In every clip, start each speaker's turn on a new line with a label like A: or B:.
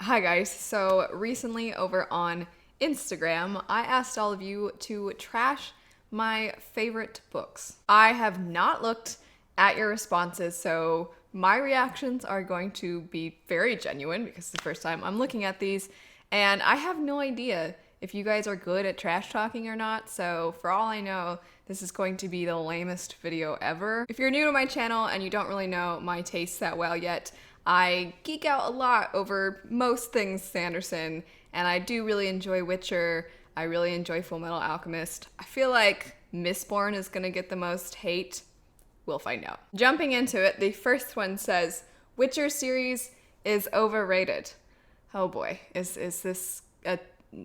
A: Hi guys, so recently over on Instagram, I asked all of you to trash my favorite books. I have not looked at your responses, so my reactions are going to be very genuine because it's the first time I'm looking at these, and I have no idea if you guys are good at trash talking or not, so for all I know, this is going to be the lamest video ever. If you're new to my channel and you don't really know my tastes that well yet, I geek out a lot over most things Sanderson, and I do really enjoy Witcher. I really enjoy Fullmetal Alchemist. I feel like Mistborn is gonna get the most hate. We'll find out. Jumping into it, the first one says, Witcher series is overrated. Oh boy, is this a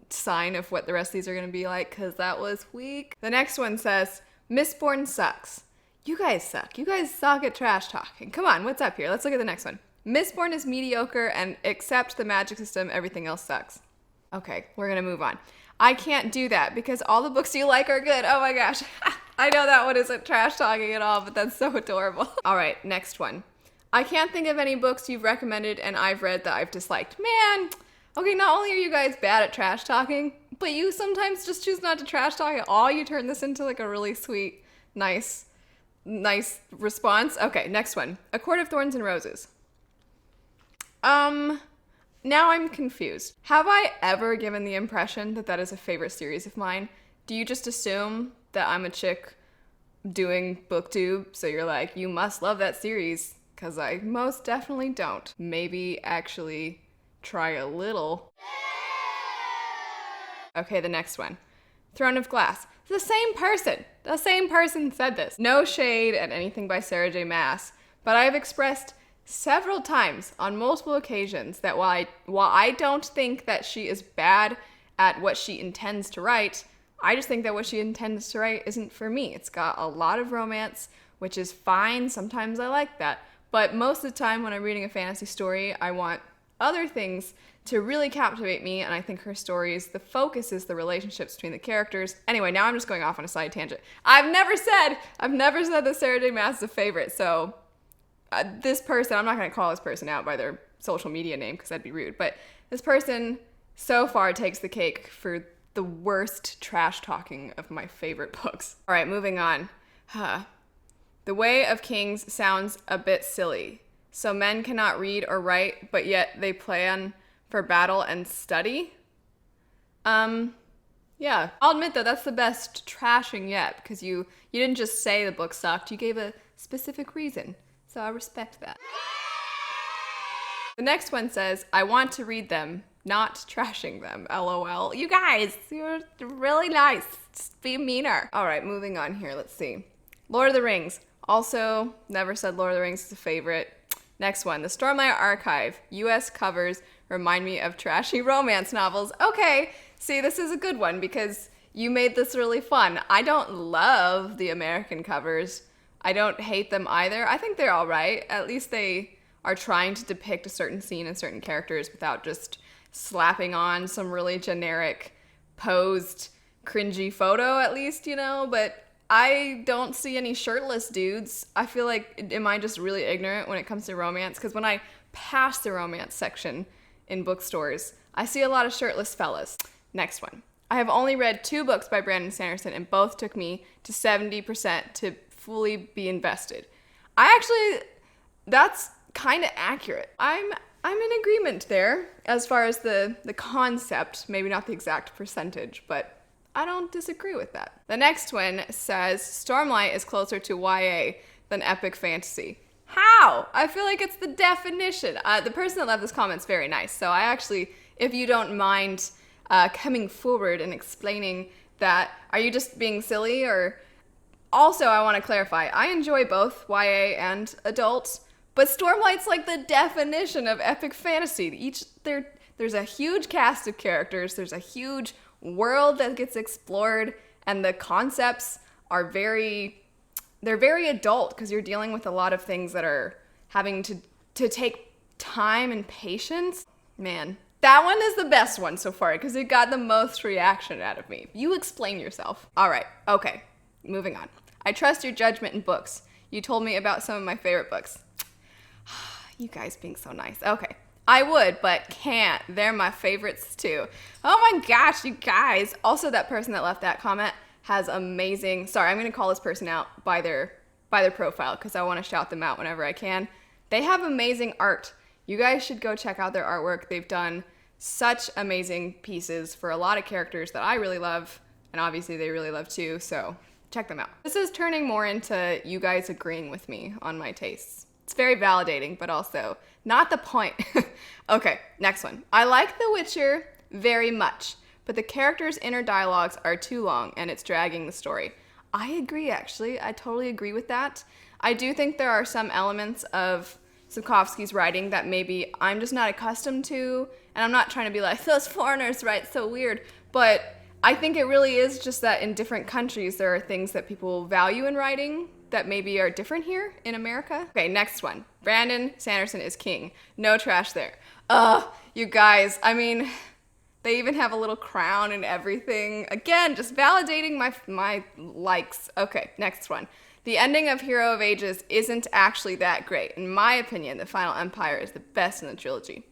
A: sign of what the rest of these are gonna be like? Cause that was weak. The next one says, Mistborn sucks. You guys suck. You guys suck at trash talking. Come on, what's up here? Let's look at the next one. Mistborn is mediocre, and except the magic system, everything else sucks. Okay, we're gonna move on. I can't do that because all the books you like are good. Oh my gosh. I know that one isn't trash talking at all, but that's so adorable. All right, next one. I can't think of any books you've recommended and I've read that I've disliked. Man, okay, not only are you guys bad at trash talking, but you sometimes just choose not to trash talk at all. You turn this into like a really sweet, nice response. Okay, next one. A Court of Thorns and Roses. Now I'm confused. Have I ever given the impression that that is a favorite series of mine? Do you just assume that I'm a chick doing booktube, so you're like, you must love that series? Because I most definitely don't. Maybe actually try a little. Okay, the next one. Throne of Glass. The same person said this. No shade at anything by Sarah J. Maas, but I have expressed several times on multiple occasions that while I don't think that she is bad at what she intends to write, I just think that what she intends to write isn't for me. It's got a lot of romance, which is fine. Sometimes I like that. But most of the time when I'm reading a fantasy story, I want other things to really captivate me, and I think her stories, the focus is the relationships between the characters. Anyway, now I'm just going off on a side tangent. I've never said that Sarah J. Maas is a favorite, so this person, I'm not going to call this person out by their social media name because that'd be rude, but this person so far takes the cake for the worst trash talking of my favorite books. All right, moving on. The Way of Kings sounds a bit silly. So men cannot read or write, but yet they plan for battle and study? Yeah. I'll admit though, that's the best trashing yet, because you didn't just say the book sucked, you gave a specific reason. So I respect that. The next one says, I want to read them, not trashing them, LOL. You guys, you're really nice. Just be meaner. All right, moving on here, let's see. Lord of the Rings. Also, never said Lord of the Rings is a favorite. Next one, the Stormlight Archive. US covers remind me of trashy romance novels. Okay, see, this is a good one because you made this really fun. I don't love the American covers. I don't hate them either. I think they're all right. At least they are trying to depict a certain scene and certain characters without just slapping on some really generic, posed, cringy photo, at least, you know? But I don't see any shirtless dudes. I feel like, am I just really ignorant when it comes to romance? Because when I pass the romance section in bookstores, I see a lot of shirtless fellas. Next one. I have only read 2 books by Brandon Sanderson, and both took me to 70% to fully be invested. That's kind of accurate. I'm in agreement there as far as the concept, maybe not the exact percentage, but I don't disagree with that. The next one says Stormlight is closer to YA than epic fantasy. How? I feel like it's the definition. The person that left this comment's very nice, so I actually, if you don't mind coming forward and explaining that, are you just being silly or... Also, I want to clarify, I enjoy both YA and adult, but Stormlight's like the definition of epic fantasy. There's a huge cast of characters, there's a huge world that gets explored, and the concepts are very adult because you're dealing with a lot of things that are having to take time and patience. Man, that one is the best one so far because it got the most reaction out of me. You explain yourself. All right, okay, moving on. I trust your judgment in books. You told me about some of my favorite books. You guys being so nice. Okay. I would, but can't. They're my favorites too. Oh my gosh, you guys. Also, that person that left that comment has amazing, sorry, I'm going to call this person out by their profile because I want to shout them out whenever I can. They have amazing art. You guys should go check out their artwork. They've done such amazing pieces for a lot of characters that I really love, and obviously they really love too, so check them out. This is turning more into you guys agreeing with me on my tastes. It's very validating, but also not the point. Okay, next one. I like The Witcher very much, but the characters' inner dialogues are too long and it's dragging the story. I agree, actually. I totally agree with that. I do think there are some elements of Sapkowski's writing that maybe I'm just not accustomed to, and I'm not trying to be like, those foreigners write so weird, but I think it really is just that in different countries there are things that people value in writing that maybe are different here in America. Okay, next one. Brandon Sanderson is king. No trash there. You guys, I mean, they even have a little crown and everything. Again, just validating my likes. Okay, next one. The ending of Hero of Ages isn't actually that great. In my opinion, The Final Empire is the best in the trilogy.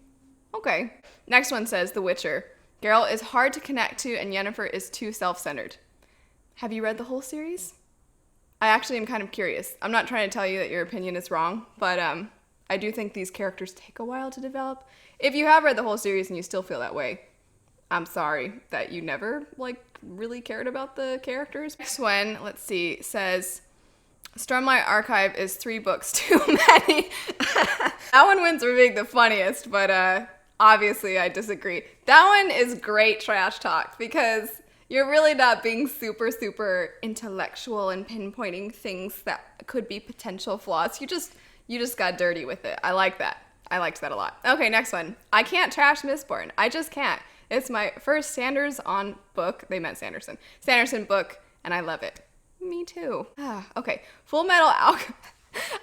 A: Okay. Next one says, The Witcher. Geralt is hard to connect to and Yennefer is too self-centered. Have you read the whole series? I actually am kind of curious. I'm not trying to tell you that your opinion is wrong, but I do think these characters take a while to develop. If you have read the whole series and you still feel that way, I'm sorry that you never, really cared about the characters. Next one, let's see, says, Stormlight Archive is 3 books too many. That one wins for being the funniest, but obviously I disagree. That one is great trash talk because you're really not being super, super intellectual and pinpointing things that could be potential flaws. You just got dirty with it. I like that. I liked that a lot. Okay, next one. I can't trash Mistborn. I just can't. It's my first Sanderson book. They meant Sanderson. Sanderson book, and I love it. Me too. Okay, Fullmetal Alchemist.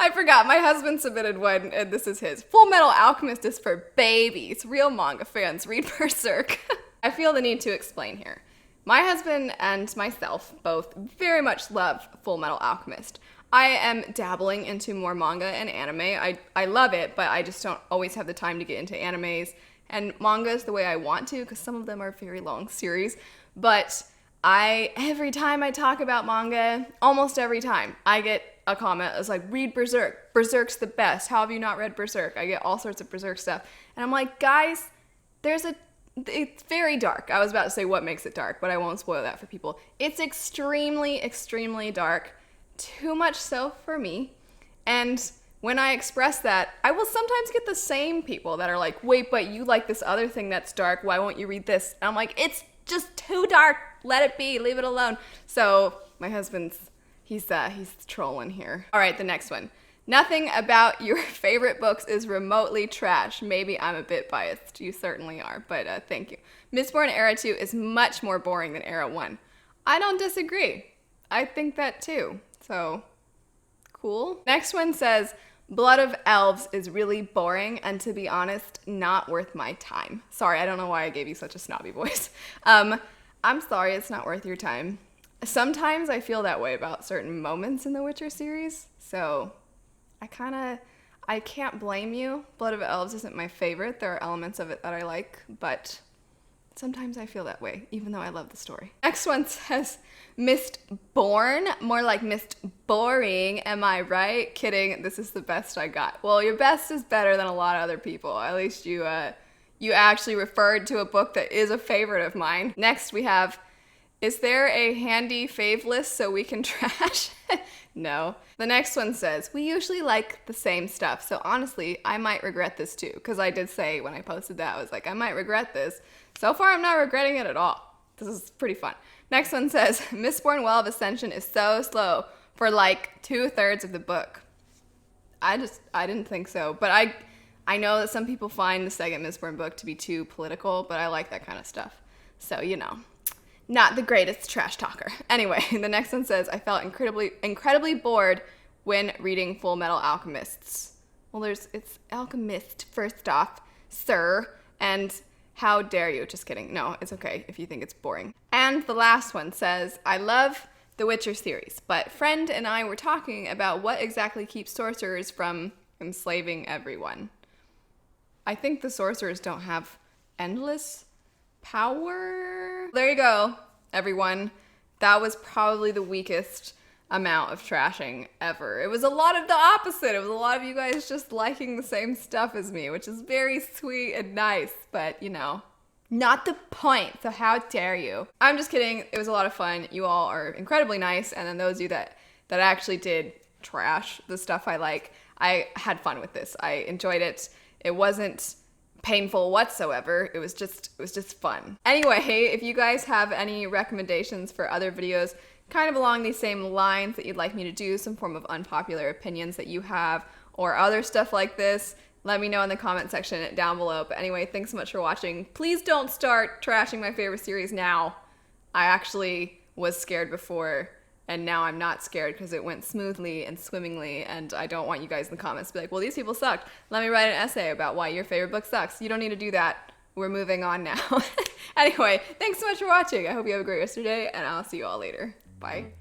A: I forgot, my husband submitted one, and this is his. Fullmetal Alchemist is for babies. Real manga fans, read Berserk. I feel the need to explain here. My husband and myself both very much love Fullmetal Alchemist. I am dabbling into more manga and anime. I love it, but I just don't always have the time to get into animes and mangas the way I want to, because some of them are very long series. But every time I talk about manga, almost every time, I get a comment that's like, read Berserk. Berserk's the best. How have you not read Berserk? I get all sorts of Berserk stuff. And I'm like, guys, it's very dark. I was about to say what makes it dark, but I won't spoil that for people. It's extremely, extremely dark. Too much so for me. And when I express that, I will sometimes get the same people that are like, wait, but you like this other thing that's dark. Why won't you read this? And I'm like, it's just too dark. Let it be. Leave it alone. So my husband's, he's trolling here. All right, the next one. Nothing about your favorite books is remotely trash. Maybe I'm a bit biased. You certainly are, but thank you. Mistborn Era 2 is much more boring than Era 1. I don't disagree. I think that too. So, cool. Next one says, Blood of Elves is really boring and, to be honest, not worth my time. Sorry, I don't know why I gave you such a snobby voice. I'm sorry, it's not worth your time. Sometimes I feel that way about certain moments in the Witcher series, so I can't blame you. Blood of Elves isn't my favorite. There are elements of it that I like, but sometimes I feel that way, even though I love the story. Next one says, Mistborn, more like Mist Boring, am I right? Kidding, this is the best I got. Well, your best is better than a lot of other people. At least you actually referred to a book that is a favorite of mine. Next we have, is there a handy fave list so we can trash? No. The next one says, we usually like the same stuff, so honestly, I might regret this too, because I did say when I posted that, I was like, I might regret this. So far, I'm not regretting it at all. This is pretty fun. Next one says, Mistborn Well of Ascension is so slow for like 2/3 of the book. I didn't think so, but I know that some people find the second Mistborn book to be too political, but I like that kind of stuff. So, not the greatest trash talker. Anyway, the next one says, I felt incredibly bored when reading Fullmetal Alchemists. Well, it's Alchemist first off, sir, and how dare you? Just kidding. No, it's okay if you think it's boring. And the last one says, I love the Witcher series, but friend and I were talking about what exactly keeps sorcerers from enslaving everyone. I think the sorcerers don't have endless power. There you go, everyone. That was probably the weakest amount of trashing ever. It was a lot of the opposite. It was a lot of you guys just liking the same stuff as me, which is very sweet and nice, but you know, not the point, so how dare you? I'm just kidding. It was a lot of fun. You all are incredibly nice, and then those of you that actually did trash the stuff I like, I had fun with this. I enjoyed it. It wasn't painful whatsoever. It was just fun. Anyway, if you guys have any recommendations for other videos kind of along these same lines that you'd like me to do, some form of unpopular opinions that you have, or other stuff like this, let me know in the comment section down below. But anyway, thanks so much for watching. Please don't start trashing my favorite series now. I actually was scared before, and now I'm not scared because it went smoothly and swimmingly, and I don't want you guys in the comments to be like, well, these people sucked. Let me write an essay about why your favorite book sucks. You don't need to do that. We're moving on now. Anyway, thanks so much for watching. I hope you have a great rest of your day, and I'll see you all later. Bye.